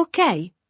Ok,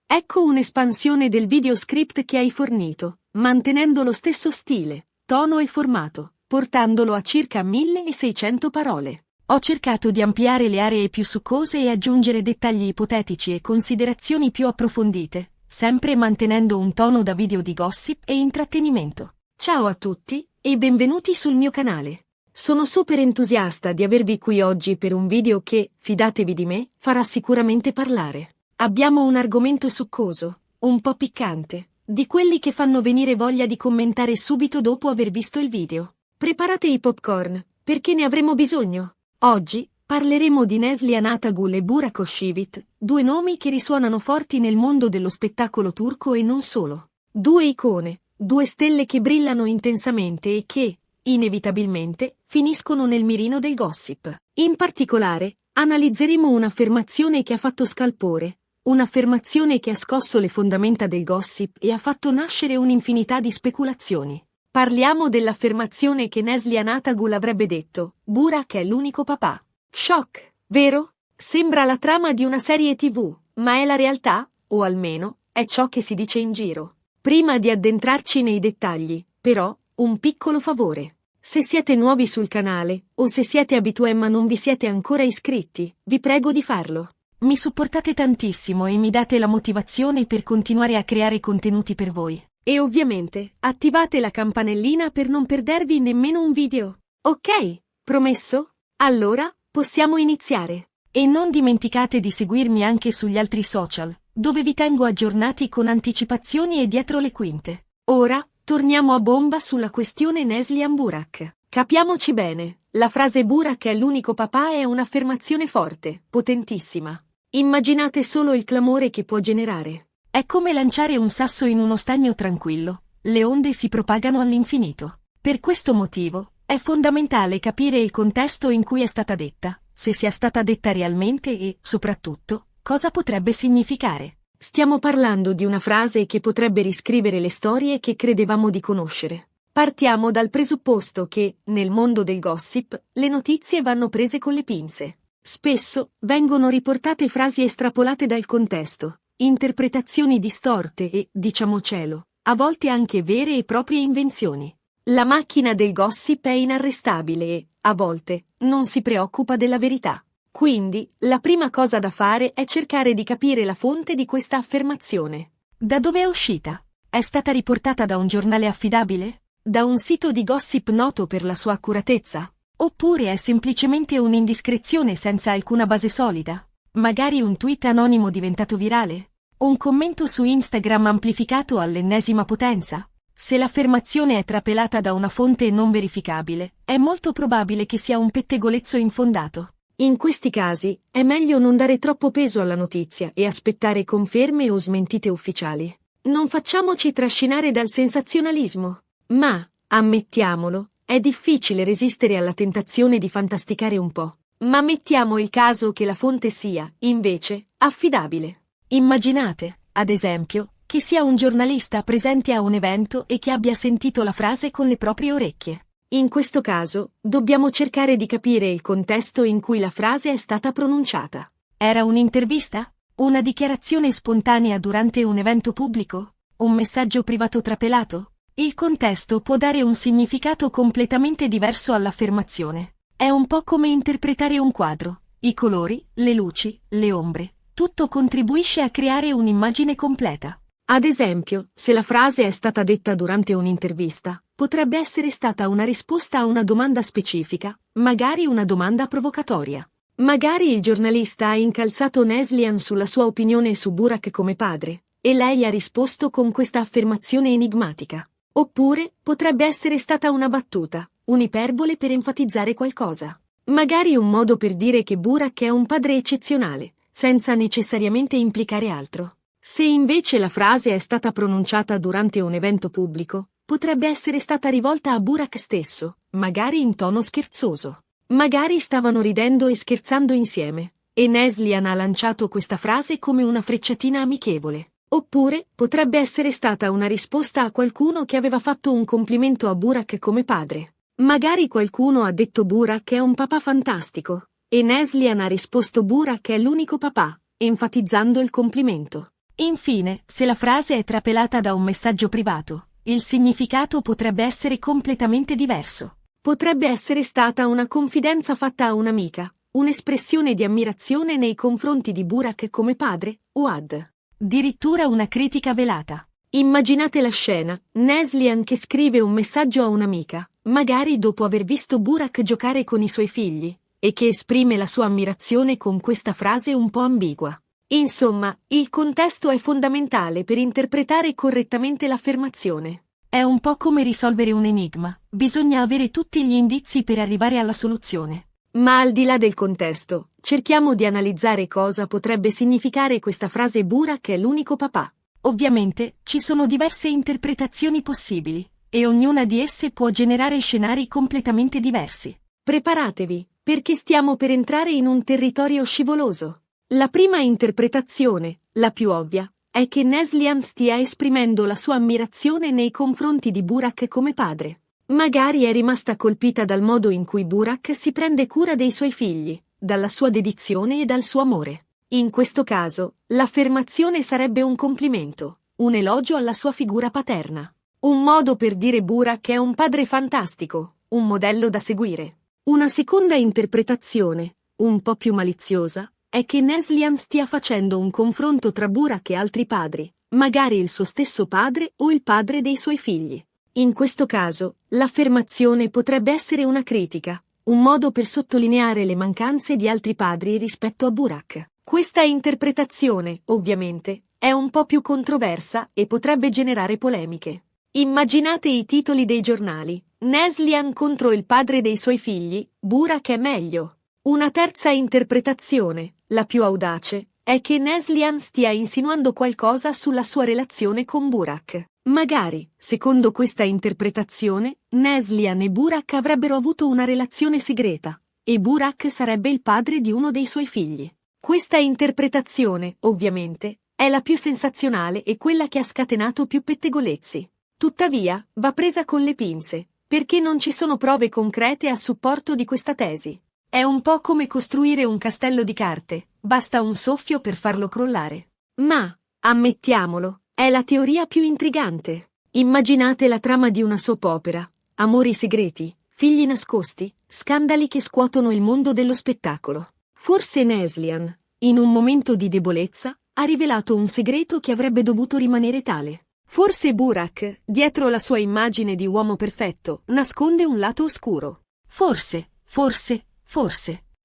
ecco un'espansione del videoscript che hai fornito, mantenendo lo stesso stile, tono e formato, portandolo a circa 1600 parole. Ho cercato di ampliare le aree più succose e aggiungere dettagli ipotetici e considerazioni più approfondite, sempre mantenendo un tono da video di gossip e intrattenimento. Ciao a tutti, e benvenuti sul mio canale. Sono super entusiasta di avervi qui oggi per un video che, fidatevi di me, farà sicuramente parlare. Abbiamo un argomento succoso, un po' piccante, di quelli che fanno venire voglia di commentare subito dopo aver visto il video. Preparate i popcorn, perché ne avremo bisogno. Oggi parleremo di Neslihan Atagul e Burak Özçivit, due nomi che risuonano forti nel mondo dello spettacolo turco e non solo. Due icone, due stelle che brillano intensamente e che, inevitabilmente, finiscono nel mirino del gossip. In particolare, analizzeremo un'affermazione che ha fatto scalpore, un'affermazione che ha scosso le fondamenta del gossip e ha fatto nascere un'infinità di speculazioni. Parliamo dell'affermazione che Neslihan Atagul avrebbe detto: Burak è l'unico papà. Shock, vero? Sembra la trama di una serie TV, ma è la realtà, o almeno, è ciò che si dice in giro. Prima di addentrarci nei dettagli, però, un piccolo favore. Se siete nuovi sul canale, o se siete abitué ma non vi siete ancora iscritti, vi prego di farlo. Mi supportate tantissimo e mi date la motivazione per continuare a creare contenuti per voi. E ovviamente, attivate la campanellina per non perdervi nemmeno un video. Ok, promesso? Allora, possiamo iniziare. E non dimenticate di seguirmi anche sugli altri social, dove vi tengo aggiornati con anticipazioni e dietro le quinte. Ora, torniamo a bomba sulla questione Neslihan Burak. Capiamoci bene, la frase Burak è l'unico papà è un'affermazione forte, potentissima. Immaginate solo il clamore che può generare. È come lanciare un sasso in uno stagno tranquillo, le onde si propagano all'infinito. Per questo motivo, è fondamentale capire il contesto in cui è stata detta, se sia stata detta realmente e, soprattutto, cosa potrebbe significare. Stiamo parlando di una frase che potrebbe riscrivere le storie che credevamo di conoscere. Partiamo dal presupposto che, nel mondo del gossip, le notizie vanno prese con le pinze. Spesso, vengono riportate frasi estrapolate dal contesto, interpretazioni distorte e, diciamocelo, a volte anche vere e proprie invenzioni. La macchina del gossip è inarrestabile e, a volte, non si preoccupa della verità. Quindi, la prima cosa da fare è cercare di capire la fonte di questa affermazione. Da dove è uscita? È stata riportata da un giornale affidabile? Da un sito di gossip noto per la sua accuratezza? Oppure è semplicemente un'indiscrezione senza alcuna base solida? Magari un tweet anonimo diventato virale? Un commento su Instagram amplificato all'ennesima potenza? Se l'affermazione è trapelata da una fonte non verificabile, è molto probabile che sia un pettegolezzo infondato. In questi casi, è meglio non dare troppo peso alla notizia e aspettare conferme o smentite ufficiali. Non facciamoci trascinare dal sensazionalismo. Ma, ammettiamolo, è difficile resistere alla tentazione di fantasticare un po'. Ma mettiamo il caso che la fonte sia, invece, affidabile. Immaginate, ad esempio, che sia un giornalista presente a un evento e che abbia sentito la frase con le proprie orecchie. In questo caso, dobbiamo cercare di capire il contesto in cui la frase è stata pronunciata. Era un'intervista? Una dichiarazione spontanea durante un evento pubblico? Un messaggio privato trapelato? Il contesto può dare un significato completamente diverso all'affermazione. È un po' come interpretare un quadro. I colori, le luci, le ombre, tutto contribuisce a creare un'immagine completa. Ad esempio, se la frase è stata detta durante un'intervista, potrebbe essere stata una risposta a una domanda specifica, magari una domanda provocatoria. Magari il giornalista ha incalzato Neslihan sulla sua opinione su Burak come padre, e lei ha risposto con questa affermazione enigmatica. Oppure, potrebbe essere stata una battuta, un'iperbole per enfatizzare qualcosa. Magari un modo per dire che Burak è un padre eccezionale, senza necessariamente implicare altro. Se invece la frase è stata pronunciata durante un evento pubblico, potrebbe essere stata rivolta a Burak stesso, magari in tono scherzoso. Magari stavano ridendo e scherzando insieme, e Neslihan ha lanciato questa frase come una frecciatina amichevole. Oppure, potrebbe essere stata una risposta a qualcuno che aveva fatto un complimento a Burak come padre. Magari qualcuno ha detto Burak è un papà fantastico, e Neslihan ha risposto Burak è l'unico papà, enfatizzando il complimento. Infine, se la frase è trapelata da un messaggio privato, il significato potrebbe essere completamente diverso. Potrebbe essere stata una confidenza fatta a un'amica, un'espressione di ammirazione nei confronti di Burak come padre, o addirittura una critica velata. Immaginate la scena, Neslihan che scrive un messaggio a un'amica, magari dopo aver visto Burak giocare con i suoi figli, e che esprime la sua ammirazione con questa frase un po' ambigua. Insomma, il contesto è fondamentale per interpretare correttamente l'affermazione. È un po' come risolvere un enigma, bisogna avere tutti gli indizi per arrivare alla soluzione. Ma al di là del contesto, cerchiamo di analizzare cosa potrebbe significare questa frase Burak è l'unico papà. Ovviamente, ci sono diverse interpretazioni possibili, e ognuna di esse può generare scenari completamente diversi. Preparatevi, perché stiamo per entrare in un territorio scivoloso. La prima interpretazione, la più ovvia, è che Neslihan stia esprimendo la sua ammirazione nei confronti di Burak come padre. Magari è rimasta colpita dal modo in cui Burak si prende cura dei suoi figli, dalla sua dedizione e dal suo amore. In questo caso, l'affermazione sarebbe un complimento, un elogio alla sua figura paterna. Un modo per dire Burak è un padre fantastico, un modello da seguire. Una seconda interpretazione, un po' più maliziosa, è che Neslihan stia facendo un confronto tra Burak e altri padri, magari il suo stesso padre o il padre dei suoi figli. In questo caso, l'affermazione potrebbe essere una critica, un modo per sottolineare le mancanze di altri padri rispetto a Burak. Questa interpretazione, ovviamente, è un po' più controversa e potrebbe generare polemiche. Immaginate i titoli dei giornali: Neslihan contro il padre dei suoi figli, Burak è meglio. Una terza interpretazione, la più audace, è che Neslihan stia insinuando qualcosa sulla sua relazione con Burak. Magari, secondo questa interpretazione, Neslihan e Burak avrebbero avuto una relazione segreta, e Burak sarebbe il padre di uno dei suoi figli. Questa interpretazione, ovviamente, è la più sensazionale e quella che ha scatenato più pettegolezzi. Tuttavia, va presa con le pinze, perché non ci sono prove concrete a supporto di questa tesi. È un po' come costruire un castello di carte, basta un soffio per farlo crollare. Ma, ammettiamolo, è la teoria più intrigante. Immaginate la trama di una soap opera: amori segreti, figli nascosti, scandali che scuotono il mondo dello spettacolo. Forse Neslihan, in un momento di debolezza, ha rivelato un segreto che avrebbe dovuto rimanere tale. Forse Burak, dietro la sua immagine di uomo perfetto, nasconde un lato oscuro. Forse.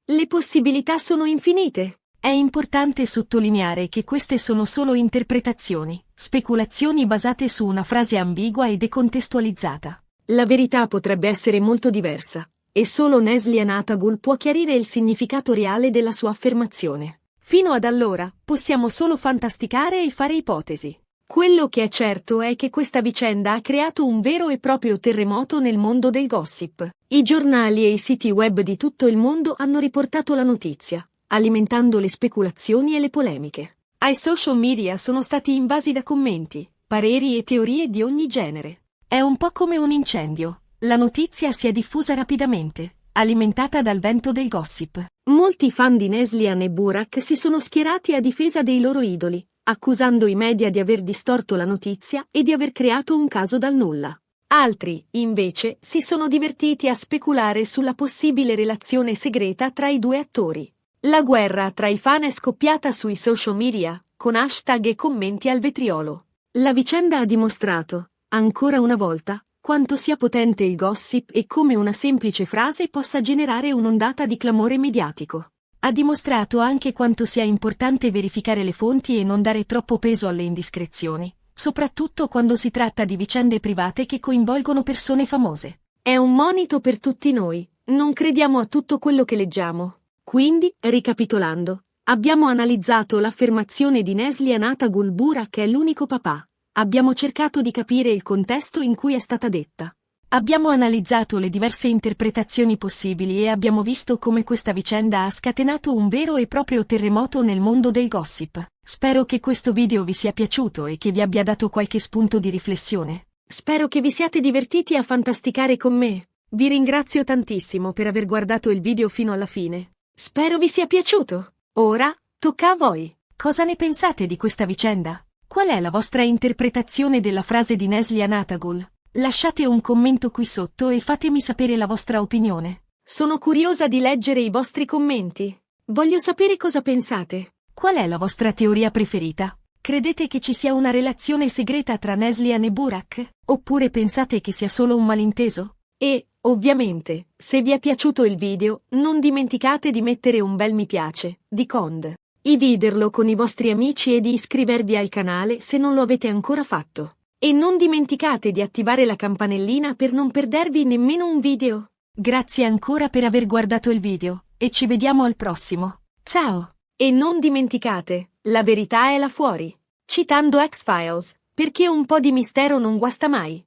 Le possibilità sono infinite. È importante sottolineare che queste sono solo interpretazioni, speculazioni basate su una frase ambigua e decontestualizzata. La verità potrebbe essere molto diversa, e solo Neslihan Atagul può chiarire il significato reale della sua affermazione. Fino ad allora, possiamo solo fantasticare e fare ipotesi. Quello che è certo è che questa vicenda ha creato un vero e proprio terremoto nel mondo del gossip. I giornali e i siti web di tutto il mondo hanno riportato la notizia, alimentando le speculazioni e le polemiche. Ai social media sono stati invasi da commenti, pareri e teorie di ogni genere. È un po' come un incendio. La notizia si è diffusa rapidamente, alimentata dal vento del gossip. Molti fan di Neslihan e Burak si sono schierati a difesa dei loro idoli, accusando i media di aver distorto la notizia e di aver creato un caso dal nulla. Altri, invece, si sono divertiti a speculare sulla possibile relazione segreta tra i due attori. La guerra tra i fan è scoppiata sui social media, con hashtag e commenti al vetriolo. La vicenda ha dimostrato, ancora una volta, quanto sia potente il gossip e come una semplice frase possa generare un'ondata di clamore mediatico. Ha dimostrato anche quanto sia importante verificare le fonti e non dare troppo peso alle indiscrezioni, soprattutto quando si tratta di vicende private che coinvolgono persone famose. È un monito per tutti noi, non crediamo a tutto quello che leggiamo. Quindi, ricapitolando, abbiamo analizzato l'affermazione di Neslihan Atagul Burak è l'unico papà. Abbiamo cercato di capire il contesto in cui è stata detta. Abbiamo analizzato le diverse interpretazioni possibili e abbiamo visto come questa vicenda ha scatenato un vero e proprio terremoto nel mondo del gossip. Spero che questo video vi sia piaciuto e che vi abbia dato qualche spunto di riflessione. Spero che vi siate divertiti a fantasticare con me. Vi ringrazio tantissimo per aver guardato il video fino alla fine. Spero vi sia piaciuto. Ora, tocca a voi. Cosa ne pensate di questa vicenda? Qual è la vostra interpretazione della frase di Neslia Natagul? Lasciate un commento qui sotto e fatemi sapere la vostra opinione. Sono curiosa di leggere i vostri commenti. Voglio sapere cosa pensate. Qual è la vostra teoria preferita? Credete che ci sia una relazione segreta tra Neslihan e Burak? Oppure pensate che sia solo un malinteso? E, ovviamente, se vi è piaciuto il video, non dimenticate di mettere un bel mi piace, di condividerlo con i vostri amici e di iscrivervi al canale se non lo avete ancora fatto. E non dimenticate di attivare la campanellina per non perdervi nemmeno un video. Grazie ancora per aver guardato il video, e ci vediamo al prossimo. Ciao! E non dimenticate, la verità è là fuori. Citando X-Files, perché un po' di mistero non guasta mai.